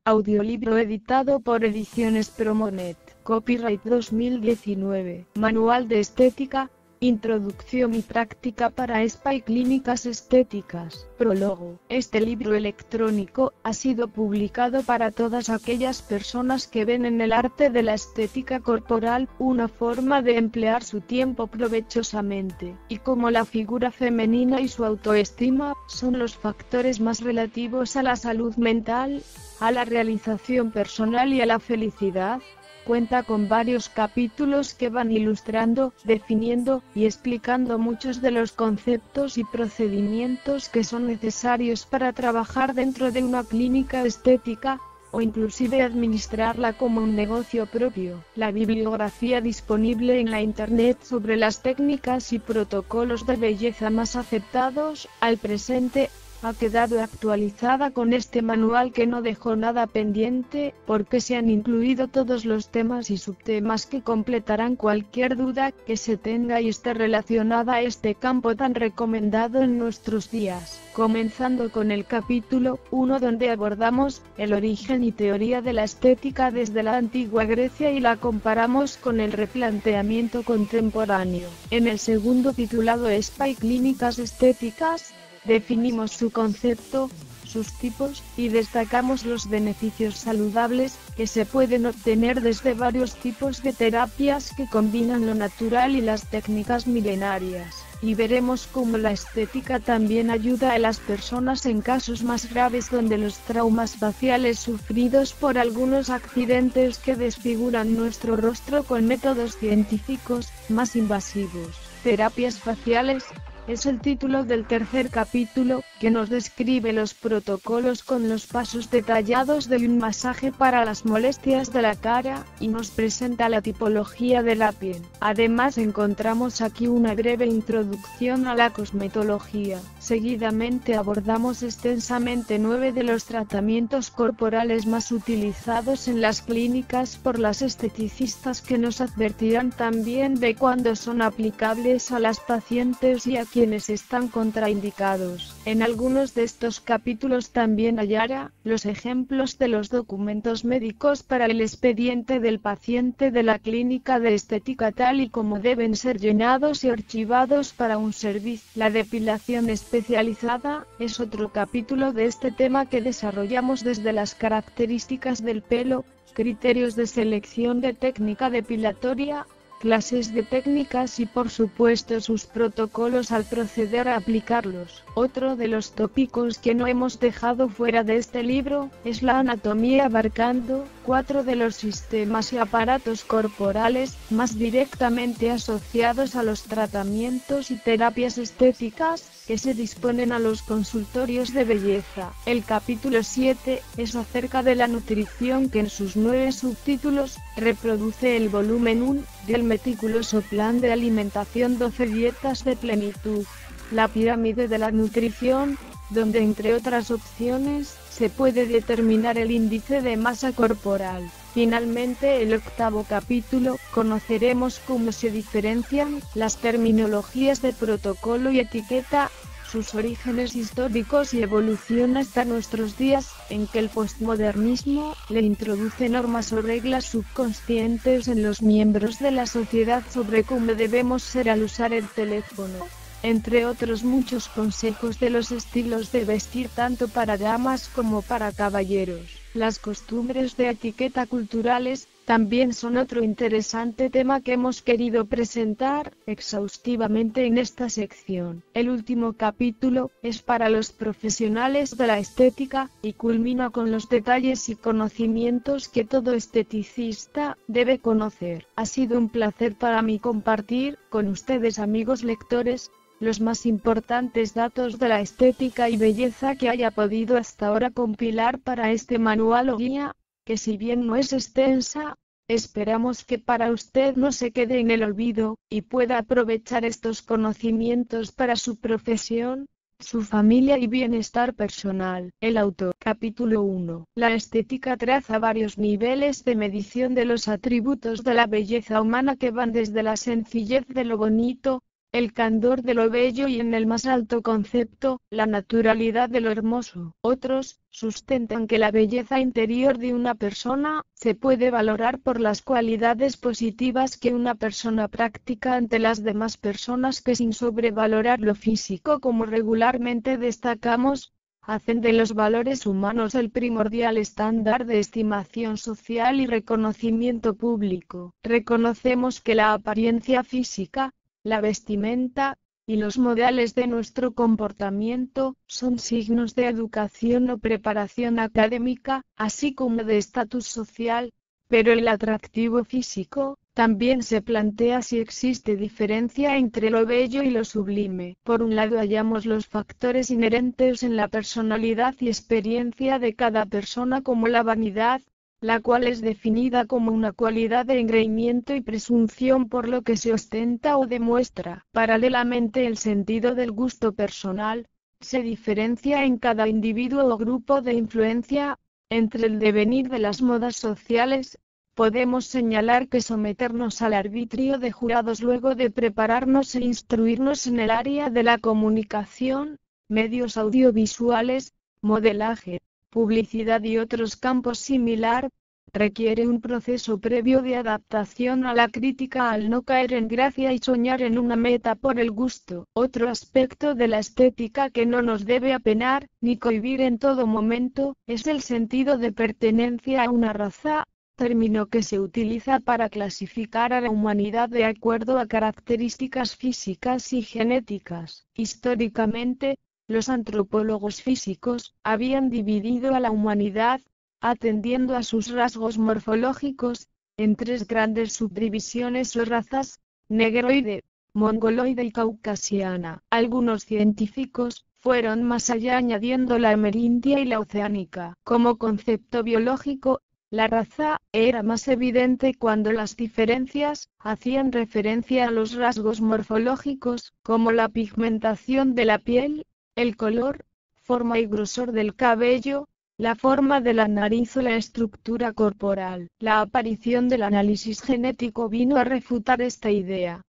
Audiolibro editado por Ediciones Promonet. Copyright 2019. Manual de Estética. Introducción y práctica para spa y clínicas estéticas. Prólogo. Este libro electrónico ha sido publicado para todas aquellas personas que ven en el arte de la estética corporal una forma de emplear su tiempo provechosamente, y como la figura femenina y su autoestima son los factores más relativos a la salud mental, a la realización personal y a la felicidad. Cuenta con varios capítulos que van ilustrando, definiendo y explicando muchos de los conceptos y procedimientos que son necesarios para trabajar dentro de una clínica estética, o inclusive administrarla como un negocio propio. La bibliografía disponible en la Internet sobre las técnicas y protocolos de belleza más aceptados al presente ha quedado actualizada con este manual que no dejó nada pendiente, porque se han incluido todos los temas y subtemas que completarán cualquier duda que se tenga y esté relacionada a este campo tan recomendado en nuestros días. Comenzando con el capítulo 1, donde abordamos el origen y teoría de la estética desde la antigua Grecia y la comparamos con el replanteamiento contemporáneo. En el segundo, titulado Spa y clínicas estéticas, definimos su concepto, sus tipos, y destacamos los beneficios saludables que se pueden obtener desde varios tipos de terapias que combinan lo natural y las técnicas milenarias. Y veremos cómo la estética también ayuda a las personas en casos más graves donde los traumas faciales sufridos por algunos accidentes que desfiguran nuestro rostro con métodos científicos más invasivos. Terapias faciales es el título del tercer capítulo, que nos describe los protocolos con los pasos detallados de un masaje para las molestias de la cara, y nos presenta la tipología de la piel. Además encontramos aquí una breve introducción a la cosmetología. Seguidamente abordamos extensamente 9 de los tratamientos corporales más utilizados en las clínicas por las esteticistas, que nos advertirán también de cuándo son aplicables a las pacientes y a quienes están contraindicados. En algunos de estos capítulos también hallará los ejemplos de los documentos médicos para el expediente del paciente de la clínica de estética, tal y como deben ser llenados y archivados para un servicio. La depilación especializada es otro capítulo de este tema que desarrollamos desde las características del pelo, criterios de selección de técnica depilatoria, clases de técnicas y por supuesto sus protocolos al proceder a aplicarlos. Otro de los tópicos que no hemos dejado fuera de este libro es la anatomía, abarcando 4 de los sistemas y aparatos corporales más directamente asociados a los tratamientos y terapias estéticas que se disponen a los consultorios de belleza. El capítulo 7 es acerca de la nutrición, que en sus 9 subtítulos reproduce el volumen 1 del meticuloso plan de alimentación 12 dietas de plenitud. La pirámide de la nutrición, donde entre otras opciones, se puede determinar el índice de masa corporal. Finalmente, el octavo capítulo, conoceremos cómo se diferencian las terminologías de protocolo y etiqueta, sus orígenes históricos y evolución hasta nuestros días, en que el postmodernismo le introduce normas o reglas subconscientes en los miembros de la sociedad sobre cómo debemos ser al usar el teléfono, entre otros muchos consejos de los estilos de vestir tanto para damas como para caballeros. Las costumbres de etiqueta culturales también son otro interesante tema que hemos querido presentar exhaustivamente en esta sección. El último capítulo es para los profesionales de la estética, y culmina con los detalles y conocimientos que todo esteticista debe conocer. Ha sido un placer para mí compartir con ustedes, amigos lectores, los más importantes datos de la estética y belleza que haya podido hasta ahora compilar para este manual o guía, que si bien no es extensa, esperamos que para usted no se quede en el olvido, y pueda aprovechar estos conocimientos para su profesión, su familia y bienestar personal. El autor. Capítulo 1. La estética traza varios niveles de medición de los atributos de la belleza humana que van desde la sencillez de lo bonito, el candor de lo bello y en el más alto concepto, la naturalidad de lo hermoso. Otros sustentan que la belleza interior de una persona se puede valorar por las cualidades positivas que una persona practica ante las demás personas, que sin sobrevalorar lo físico, como regularmente destacamos, hacen de los valores humanos el primordial estándar de estimación social y reconocimiento público. Reconocemos que la apariencia física, la vestimenta, y los modales de nuestro comportamiento, son signos de educación o preparación académica, así como de estatus social, pero el atractivo físico, también se plantea si existe diferencia entre lo bello y lo sublime. Por un lado hallamos los factores inherentes en la personalidad y experiencia de cada persona, como la vanidad, la cual es definida como una cualidad de engreimiento y presunción por lo que se ostenta o demuestra. Paralelamente, el sentido del gusto personal se diferencia en cada individuo o grupo de influencia. Entre el devenir de las modas sociales, podemos señalar que someternos al arbitrio de jurados luego de prepararnos e instruirnos en el área de la comunicación, medios audiovisuales, modelaje, publicidad y otros campos similar, requiere un proceso previo de adaptación a la crítica al no caer en gracia y soñar en una meta por el gusto. Otro aspecto de la estética que no nos debe apenar, ni cohibir en todo momento, es el sentido de pertenencia a una raza, término que se utiliza para clasificar a la humanidad de acuerdo a características físicas y genéticas. Históricamente, los antropólogos físicos habían dividido a la humanidad, atendiendo a sus rasgos morfológicos, en tres grandes subdivisiones o razas: negroide, mongoloide y caucasiana. Algunos científicos fueron más allá, añadiendo la amerindia y la oceánica. Como concepto biológico, la raza era más evidente cuando las diferencias hacían referencia a los rasgos morfológicos, como la pigmentación de la piel, el color, forma y grosor del cabello, la forma de la nariz o la estructura corporal. La aparición del análisis genético vino a refutar esta idea.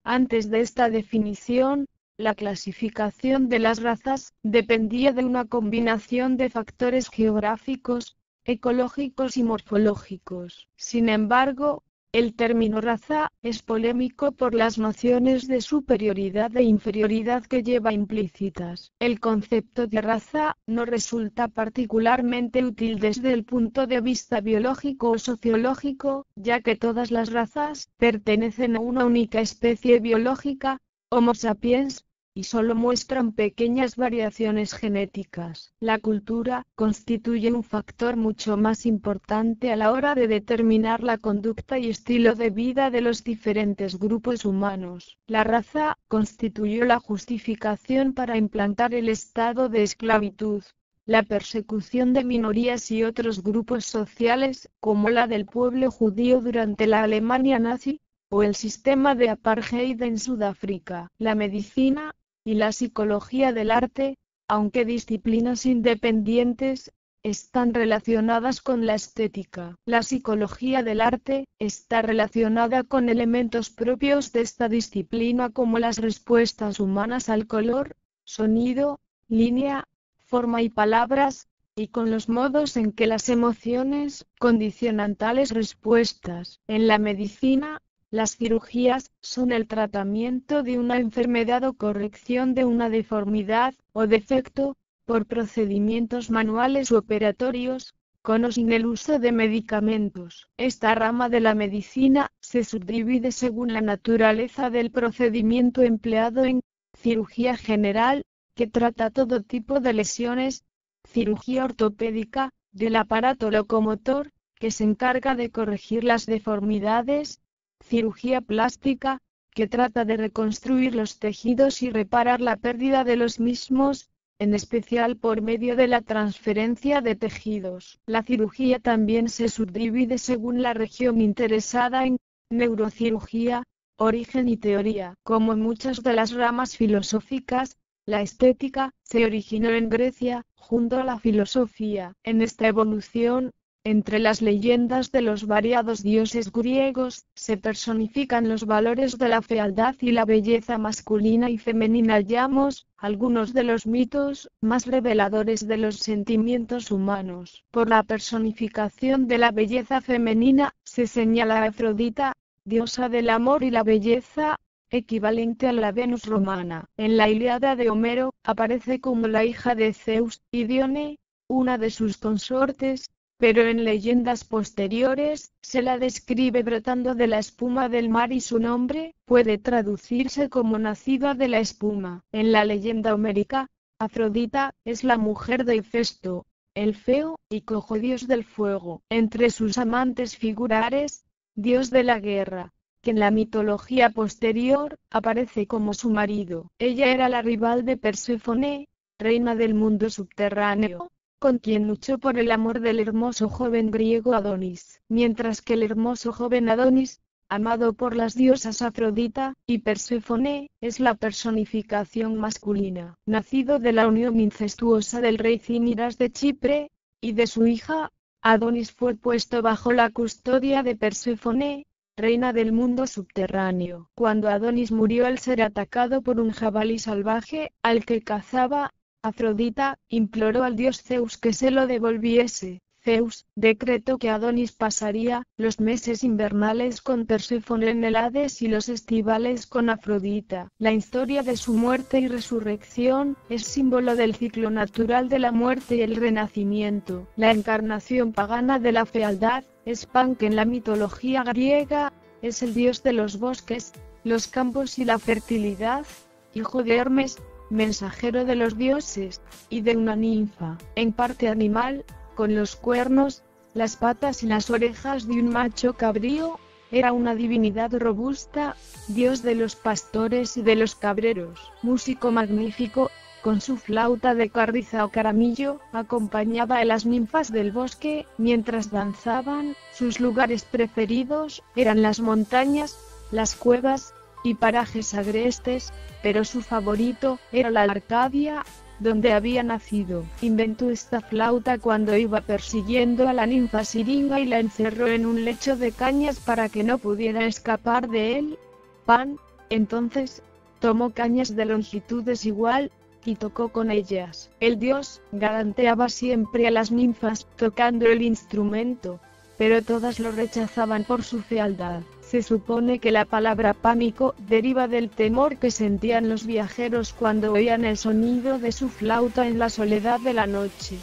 Antes de esta definición, la clasificación de las razas dependía de una combinación de factores geográficos, ecológicos y morfológicos. Sin embargo, el término raza es polémico por las nociones de superioridad e inferioridad que lleva implícitas. El concepto de raza no resulta particularmente útil desde el punto de vista biológico o sociológico, ya que todas las razas pertenecen a una única especie biológica, Homo sapiens, y solo muestran pequeñas variaciones genéticas. La cultura constituye un factor mucho más importante a la hora de determinar la conducta y estilo de vida de los diferentes grupos humanos. La raza constituyó la justificación para implantar el estado de esclavitud, la persecución de minorías y otros grupos sociales, como la del pueblo judío durante la Alemania nazi, o el sistema de apartheid en Sudáfrica. La medicina y la psicología del arte, aunque disciplinas independientes, están relacionadas con la estética. La psicología del arte está relacionada con elementos propios de esta disciplina, como las respuestas humanas al color, sonido, línea, forma y palabras, y con los modos en que las emociones condicionan tales respuestas. En la medicina, las cirugías son el tratamiento de una enfermedad o corrección de una deformidad o defecto, por procedimientos manuales u operatorios, con o sin el uso de medicamentos. Esta rama de la medicina se subdivide según la naturaleza del procedimiento empleado en cirugía general, que trata todo tipo de lesiones; cirugía ortopédica, del aparato locomotor, que se encarga de corregir las deformidades; cirugía plástica, que trata de reconstruir los tejidos y reparar la pérdida de los mismos, en especial por medio de la transferencia de tejidos. La cirugía también se subdivide según la región interesada en neurocirugía, origen y teoría. Como en muchas de las ramas filosóficas, la estética se originó en Grecia, junto a la filosofía. En esta evolución, Entre las leyendas de los variados dioses griegos, se personifican los valores de la fealdad y la belleza masculina y femenina. Hallamos algunos de los mitos más reveladores de los sentimientos humanos. Por la personificación de la belleza femenina, se señala a Afrodita, diosa del amor y la belleza, equivalente a la Venus romana. En la Ilíada de Homero, aparece como la hija de Zeus y Dione, una de sus consortes, pero en leyendas posteriores, se la describe brotando de la espuma del mar y su nombre puede traducirse como nacida de la espuma. En la leyenda homérica, Afrodita es la mujer de Hefesto, el feo y cojo dios del fuego. Entre sus amantes figura Ares, dios de la guerra, que en la mitología posterior aparece como su marido. Ella era la rival de Perséfone, reina del mundo subterráneo, con quien luchó por el amor del hermoso joven griego Adonis, mientras que el hermoso joven Adonis, amado por las diosas Afrodita y Perséfone, es la personificación masculina, nacido de la unión incestuosa del rey Címiras de Chipre y de su hija. Adonis fue puesto bajo la custodia de Perséfone, reina del mundo subterráneo. Cuando Adonis murió al ser atacado por un jabalí salvaje, al que cazaba, Afrodita imploró al dios Zeus que se lo devolviese. Zeus decretó que Adonis pasaría los meses invernales con Perséfone en el Hades y los estivales con Afrodita. La historia de su muerte y resurrección es símbolo del ciclo natural de la muerte y el renacimiento. La encarnación pagana de la fealdad es Pan, que en la mitología griega es el dios de los bosques, los campos y la fertilidad, hijo de Hermes, mensajero de los dioses, y de una ninfa, en parte animal, con los cuernos, las patas y las orejas de un macho cabrío. Era una divinidad robusta, dios de los pastores y de los cabreros, músico magnífico, con su flauta de carriza o caramillo, acompañaba a las ninfas del bosque, mientras danzaban. Sus lugares preferidos eran las montañas, las cuevas y parajes agrestes, pero su favorito era la Arcadia, donde había nacido. Inventó esta flauta cuando iba persiguiendo a la ninfa Siringa y la encerró en un lecho de cañas para que no pudiera escapar de él. Pan, entonces, tomó cañas de longitudes igual, y tocó con ellas. El dios galanteaba siempre a las ninfas tocando el instrumento, pero todas lo rechazaban por su fealdad. Se supone que la palabra pánico deriva del temor que sentían los viajeros cuando oían el sonido de su flauta en la soledad de la noche.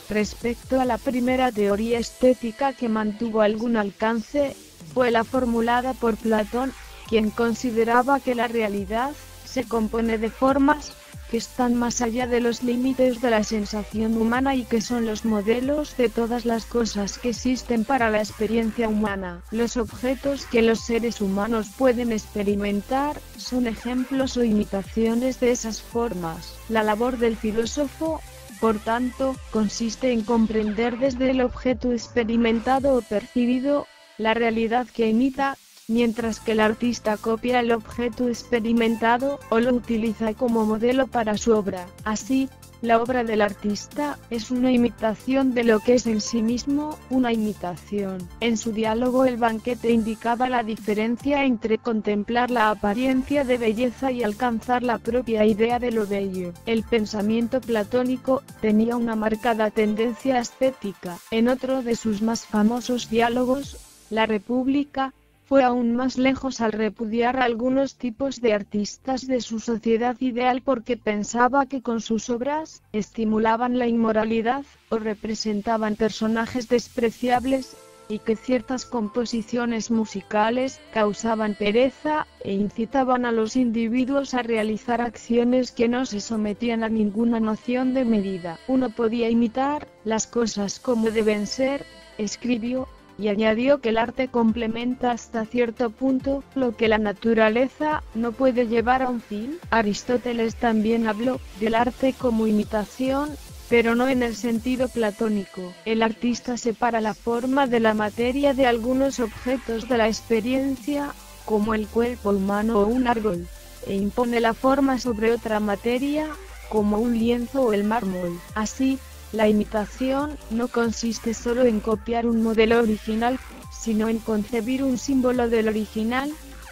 Respecto a la primera teoría estética que mantuvo algún alcance, fue la formulada por Platón, quien consideraba que la realidad se compone de formas que están más allá de los límites de la sensación humana y que son los modelos de todas las cosas que existen para la experiencia humana. Los objetos que los seres humanos pueden experimentar son ejemplos o imitaciones de esas formas. La labor del filósofo, por tanto, consiste en comprender desde el objeto experimentado o percibido la realidad que imita, mientras que el artista copia el objeto experimentado o lo utiliza como modelo para su obra. Así, la obra del artista es una imitación de lo que es en sí mismo una imitación. En su diálogo El banquete indicaba la diferencia entre contemplar la apariencia de belleza y alcanzar la propia idea de lo bello. El pensamiento platónico tenía una marcada tendencia estética. En otro de sus más famosos diálogos, La República, fue aún más lejos al repudiar a algunos tipos de artistas de su sociedad ideal porque pensaba que con sus obras estimulaban la inmoralidad o representaban personajes despreciables, y que ciertas composiciones musicales causaban pereza e incitaban a los individuos a realizar acciones que no se sometían a ninguna noción de medida. Uno podía imitar las cosas como deben ser, escribió, y añadió que el arte complementa hasta cierto punto lo que la naturaleza no puede llevar a un fin. Aristóteles también habló del arte como imitación, pero no en el sentido platónico. El artista separa la forma de la materia de algunos objetos de la experiencia, como el cuerpo humano o un árbol, e impone la forma sobre otra materia, como un lienzo o el mármol. Así, La imitación no consiste solo en copiar un modelo original, sino en concebir un símbolo del original.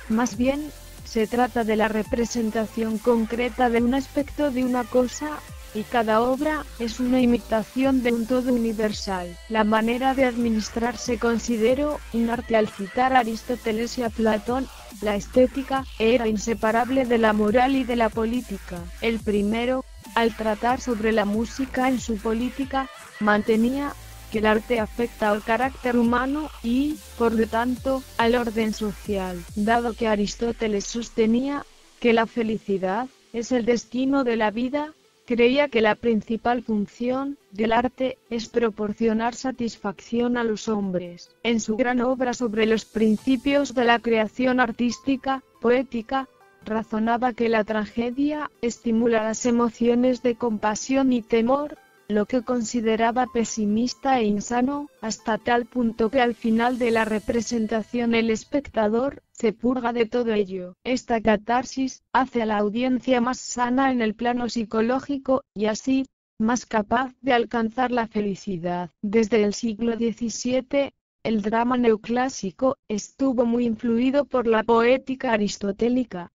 Más bien, se trata de la representación concreta de un aspecto de una cosa, y cada obra es una imitación de un todo universal. La manera de administrarse consideró un arte al citar a Aristóteles y a Platón. La estética era inseparable de la moral y de la política. El primero, al tratar sobre la música en su política, mantenía que el arte afecta al carácter humano y, por lo tanto, al orden social. Dado que Aristóteles sostenía que la felicidad es el destino de la vida, creía que la principal función del arte es proporcionar satisfacción a los hombres. En su gran obra sobre los principios de la creación artística, poética, razonaba que la tragedia estimula las emociones de compasión y temor, lo que consideraba pesimista e insano, hasta tal punto que al final de la representación el espectador se purga de todo ello. Esta catarsis hace a la audiencia más sana en el plano psicológico, y así, más capaz de alcanzar la felicidad. Desde el siglo XVII, el drama neoclásico estuvo muy influido por la poética aristotélica.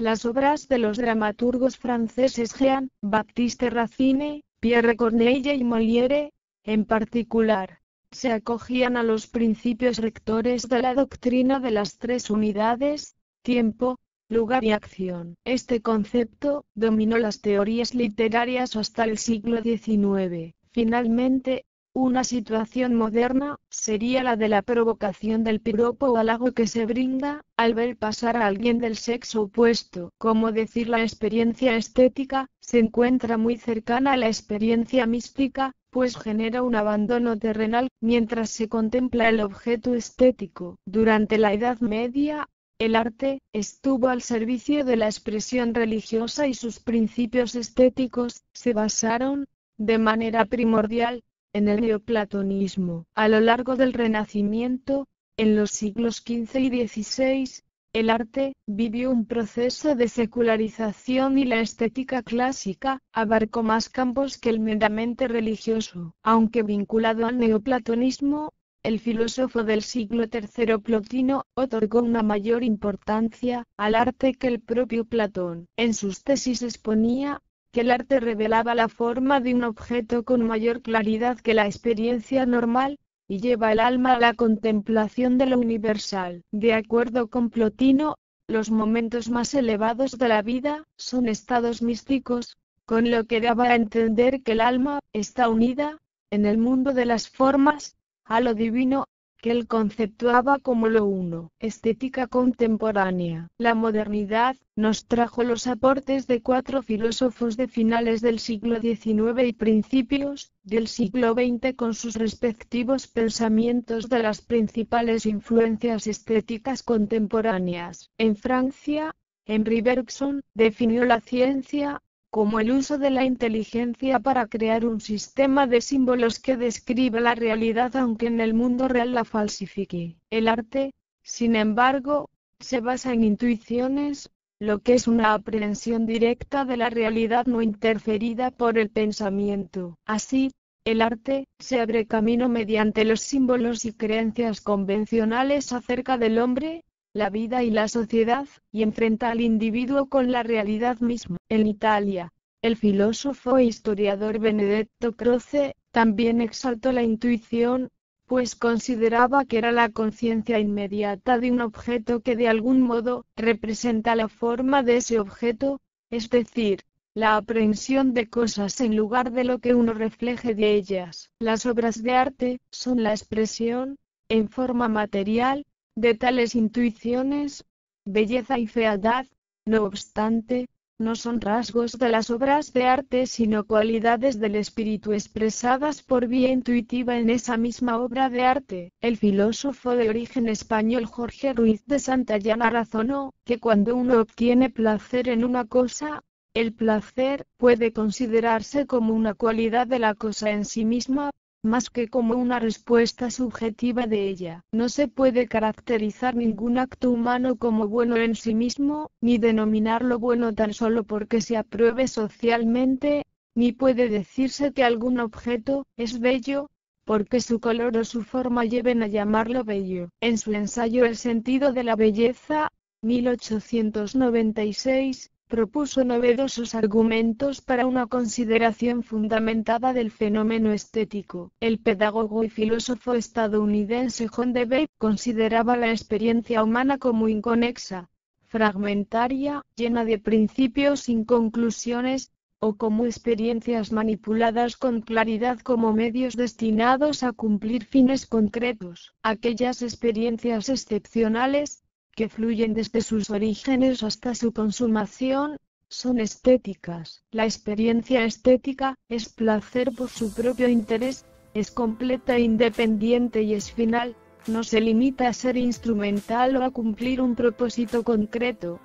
Las obras de los dramaturgos franceses Jean-Baptiste Racine, Pierre Corneille y Molière, en particular, se acogían a los principios rectores de la doctrina de las tres unidades: tiempo, lugar y acción. Este concepto dominó las teorías literarias hasta el siglo XIX. Finalmente, una situación moderna sería la de la provocación del piropo o halago que se brinda al ver pasar a alguien del sexo opuesto. Como decir, la experiencia estética se encuentra muy cercana a la experiencia mística, pues genera un abandono terrenal mientras se contempla el objeto estético. Durante la Edad Media, el arte estuvo al servicio de la expresión religiosa y sus principios estéticos se basaron, de manera primordial, en el neoplatonismo. A lo largo del Renacimiento, en los siglos XV y XVI, el arte vivió un proceso de secularización y la estética clásica abarcó más campos que el meramente religioso. Aunque vinculado al neoplatonismo, el filósofo del siglo III Plotino otorgó una mayor importancia al arte que el propio Platón. En sus tesis exponía que el arte revelaba la forma de un objeto con mayor claridad que la experiencia normal, y lleva el alma a la contemplación de lo universal. De acuerdo con Plotino, los momentos más elevados de la vida son estados místicos, con lo que daba a entender que el alma está unida, en el mundo de las formas, a lo divino, que él conceptuaba como lo uno. Estética contemporánea. La modernidad nos trajo los aportes de cuatro filósofos de finales del siglo XIX y principios del siglo XX con sus respectivos pensamientos de las principales influencias estéticas contemporáneas. En Francia, Henri Bergson definió la ciencia como el uso de la inteligencia para crear un sistema de símbolos que describe la realidad aunque en el mundo real la falsifique. El arte, sin embargo, se basa en intuiciones, lo que es una aprehensión directa de la realidad no interferida por el pensamiento. Así, el arte se abre camino mediante los símbolos y creencias convencionales acerca del hombre, la vida y la sociedad, y enfrenta al individuo con la realidad misma. En Italia, el filósofo e historiador Benedetto Croce también exaltó la intuición, pues consideraba que era la conciencia inmediata de un objeto que de algún modo representa la forma de ese objeto, es decir, la aprehensión de cosas en lugar de lo que uno refleje de ellas. Las obras de arte son la expresión, en forma material, de tales intuiciones. Belleza y fealdad, no obstante, no son rasgos de las obras de arte sino cualidades del espíritu expresadas por vía intuitiva en esa misma obra de arte. El filósofo de origen español Jorge Ruiz de Santayana razonó que cuando uno obtiene placer en una cosa, el placer puede considerarse como una cualidad de la cosa en sí misma, más que como una respuesta subjetiva de ella. No se puede caracterizar ningún acto humano como bueno en sí mismo, ni denominarlo bueno tan solo porque se apruebe socialmente, ni puede decirse que algún objeto es bello, porque su color o su forma lleven a llamarlo bello. En su ensayo El sentido de la belleza, 1896, propuso novedosos argumentos para una consideración fundamentada del fenómeno estético. El pedagogo y filósofo estadounidense John Dewey consideraba la experiencia humana como inconexa, fragmentaria, llena de principios sin conclusiones, o como experiencias manipuladas con claridad como medios destinados a cumplir fines concretos. Aquellas experiencias excepcionales, que fluyen desde sus orígenes hasta su consumación, son estéticas. La experiencia estética es placer por su propio interés, es completa e independiente y es final, no se limita a ser instrumental o a cumplir un propósito concreto.